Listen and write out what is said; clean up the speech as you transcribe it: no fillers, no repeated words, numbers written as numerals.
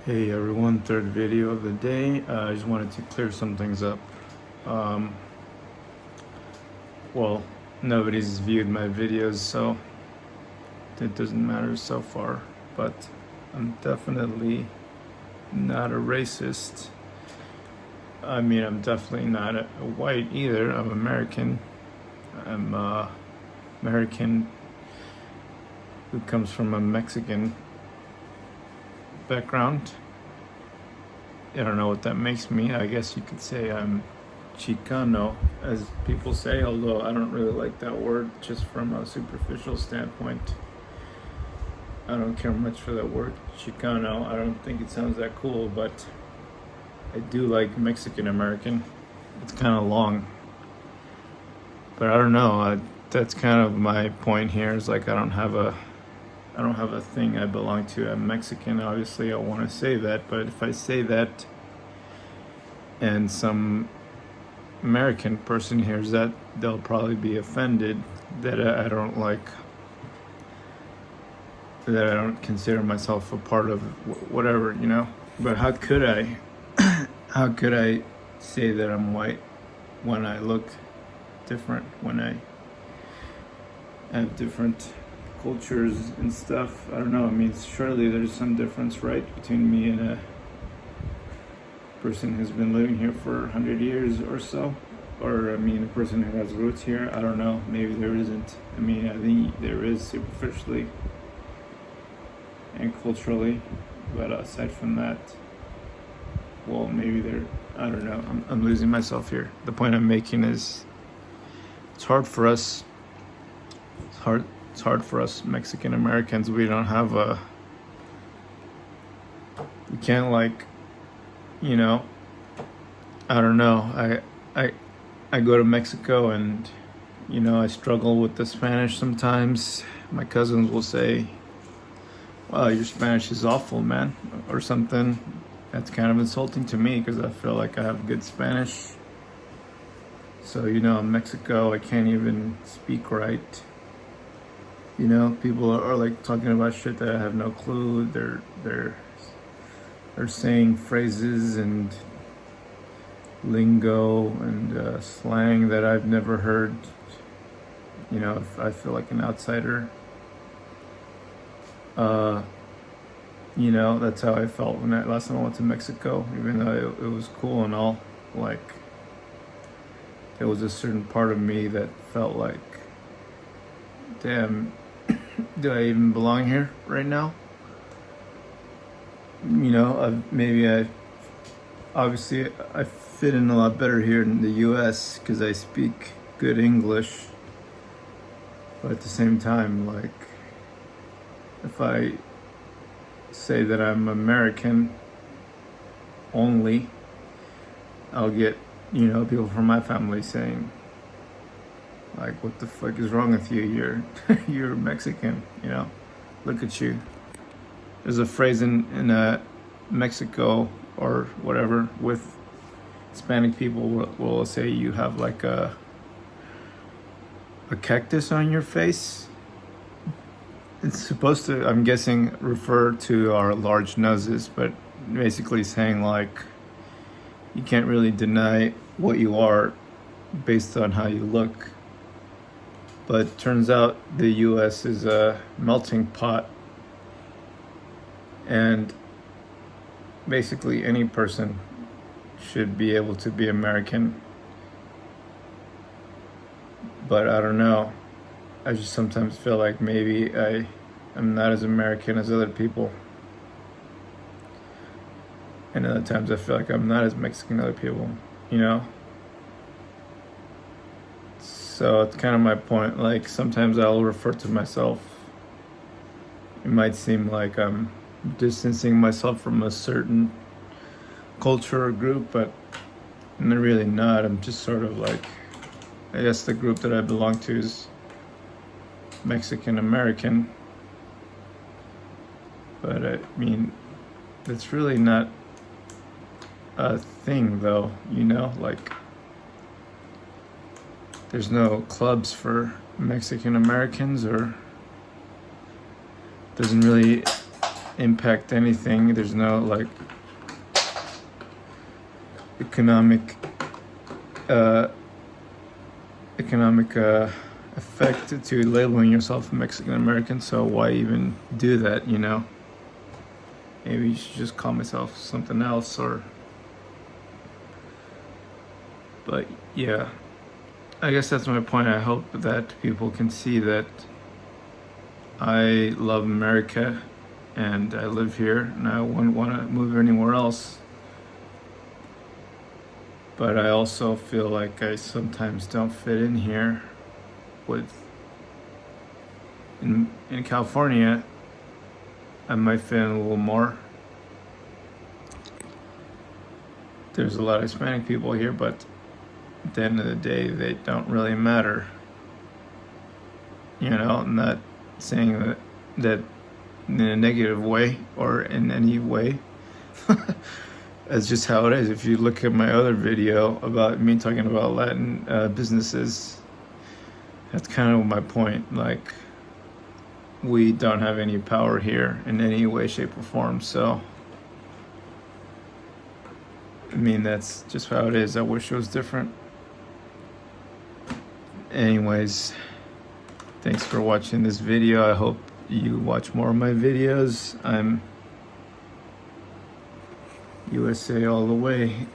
Hey everyone, third video of the day. I just wanted to clear some things up. Um, well, nobody's viewed my videos, so it doesn't matter so far. But I'm definitely not a racist. I mean, I'm definitely not a white either. I'm American. I'm American who comes from a Mexican background. I don't know what that makes me. I guess you could say I'm CHICANO, as people say, although I don't really like that word just from a superficial standpoint. I don't care much for that word, Chicano. I don't think it sounds that cool, but I do like Mexican American. It's kind of long, but I don't know. That's kind of my point here. Is like I don't have a thing I belong to. I'm Mexican. Obviously, I want to say that, but if I say that, and some American person hears that, they'll probably be offended that I don't consider myself a part of whatever, you know. But how could I how could I say that I'm white when I look different, when I have different cultures and stuff? I don't know. I mean, surely there's some difference, right, between me and a person who's been living here for 100 years or so. Or, I mean, a person who has roots here. I don't know. Maybe there isn't. I mean, I think there is superficially and culturally. But aside from that, well, maybe there, I don't know. I'm losing myself here. The point I'm making is it's hard for us. It's hard for us Mexican Americans. We don't have we can't, like, you know, I don't know. I go to Mexico and, you know, I struggle with the Spanish sometimes. My cousins will say, "Wow, your Spanish is awful, man," or something. That's kind of insulting to me because I feel like I have good Spanish. So, you know, in Mexico, I can't even speak right. You know, people are like talking about shit that I have no clue. They're saying phrases and lingo and slang that I've never heard. You know, if I feel like an outsider. You know, that's how I felt when last time I went to Mexico. Even though it was cool and all, like, there was a certain part of me that felt like, damn, do I even belong here right now? You know, obviously I fit in a lot better here in the U.S. because I speak good English. But at the same time, like, if I say that I'm American only, I'll get, you know, people from my family saying, like, what the fuck is wrong with you? You're Mexican, you know? Look at you. There's a phrase in Mexico or whatever with Hispanic people will say you have like a cactus on your face. It's supposed to, I'm guessing, refer to our large noses, but basically saying like you can't really deny what you are based on how you look. But turns out the US is a melting pot, and basically any person should be able to be American. But I don't know. I just sometimes feel like maybe I'm not as American as other people. And other times I feel like I'm not as Mexican as other people, you know? So it's kind of my point. Like, sometimes I'll refer to myself. It might seem like I'm distancing myself from a certain culture or group, but I'm really not. I'm just sort of like, I guess the group that I belong to is Mexican American. But I mean, it's really not a thing, though, you know? Like, there's no clubs for Mexican Americans, or doesn't really impact anything. There's no like economic effect to labeling yourself Mexican American. So why even do that? You know, maybe you should just call myself something else. Or, but yeah, I guess that's my point. I hope that people can see that I love America and I live here and I wouldn't want to move anywhere else. But I also feel like I sometimes don't fit in here. In California, I might fit in a little more. There's a lot of Hispanic people here, but at the end of the day, they don't really matter. You know, I'm not saying that in a negative way or in any way. That's just how it is. If you look at my other video about me talking about Latin businesses, that's kind of my point. Like, we don't have any power here in any way, shape, or form. So, I mean, that's just how it is. I wish it was different. Anyways, thanks for watching this video. I hope you watch more of my videos. I'm USA all the way.